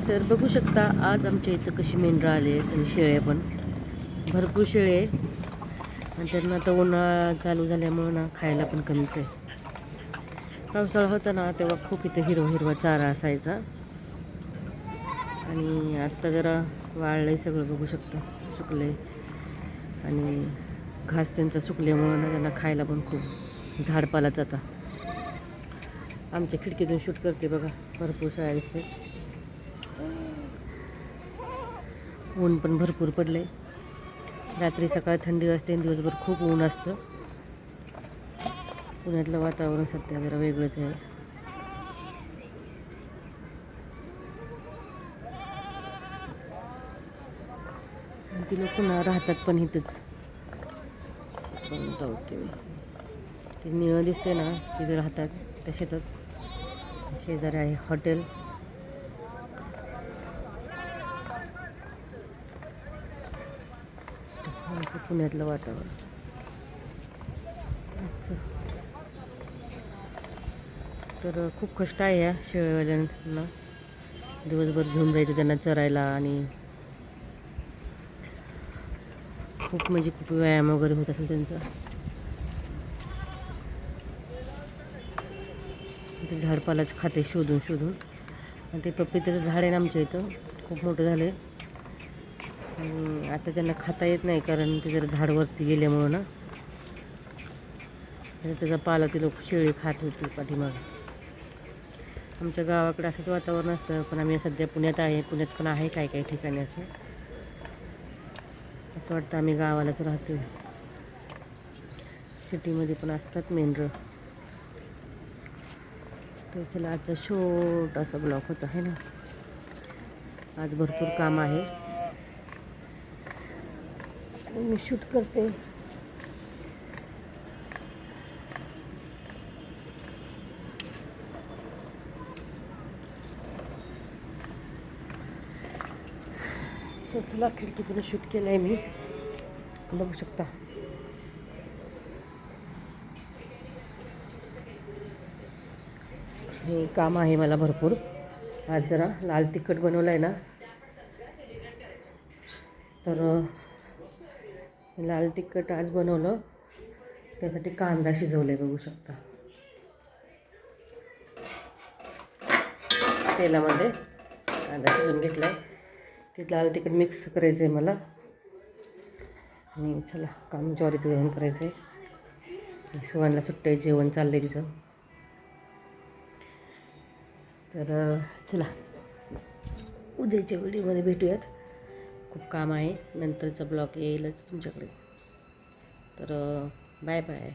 तर बघू शकता आज आमच्या इथं कशी मेंढरं आले आहेत आणि शेळ्या पण भरपूर शेळे आहे. आणि त्यांना आता उन्हाळा चालू झाल्यामुळं ना खायला पण कमीच आहे. पावसाळा होता ना तेव्हा खूप इथं हिरवा चारा असायचा आणि आत्ता जरा वाळलं आहे सगळं, बघू शकता सुकलं आणि घास त्यांचा सुकल्यामुळं ना त्यांना खायला पण खूप झाडपालाच. आता आमच्या खिडकीतून शूट करते बघा, भरपूर शाळा दिसते. ऊन पण भरपूर पडले. रात्री सकाळ थंडी वाजते आणि दिवसभर खूप ऊन असतं. पुण्यातलं वातावरण सध्या जरा वेगळंच आहे. ती लोक ना राहतात पण इथंच. ती निळं दिसते ना, तिथे राहतात त्या शेतात. शेजारी आहे हॉटेल. पुण्यातलं वातावरण तर खूप कष्ट आहे या शेळीवाल्यांना. दिवसभर घेऊन जायचं त्यांना चरायला आणि खूप म्हणजे खूप व्यायाम वगैरे होत असेल त्यांचा. ते झाडपालाच खाते शोधून शोधून. आणि ते पपईचं झाड आहे ना आमच्या इथं, खूप मोठं झालं आहे. आता त्यांना खाता येत नाही कारण ते जरा झाडवरती गेल्यामुळं ना त्याचा पाला ते लोक शेळी खात होती पाठीमागं. आमच्या गावाकडे असंच वातावरण असतं, पण आम्ही सध्या पुण्यात आहे. पुण्यात पण आहे काही काही ठिकाणी असं वाटतं आम्ही गावालाच राहतो. सिटीमध्ये पण असतात मेंढरं. तर चला आजचा छोटासा ब्लॉग होता आहे ना. आज भरपूर काम आहे, मी शूट करते. तर चला खिडकीतून शूट केलं आहे मी, बघू शकता. हे काम आहे मला भरपूर. आज जरा लाल तिखट बनवलं आहे ना, तर लाल तिखट आज बनवलं. त्यासाठी कांदा शिजवला आहे, बघू शकता. तेलामध्ये कांदा शिजवून घेतला आहे. ते लाल तिखट मिक्स करायचं आहे मला. आणि चला काम ज्वारीचं जेवण करायचं आहे. सुवानला सुट्ट्या जेवण चाललं आहे तिचं. तर चला उद्याच्या व्हिडिओमध्ये भेटूयात. खूप काम आहे, नंतरचा ब्लॉग येईलच तुमच्याकडे. तर बाय बाय.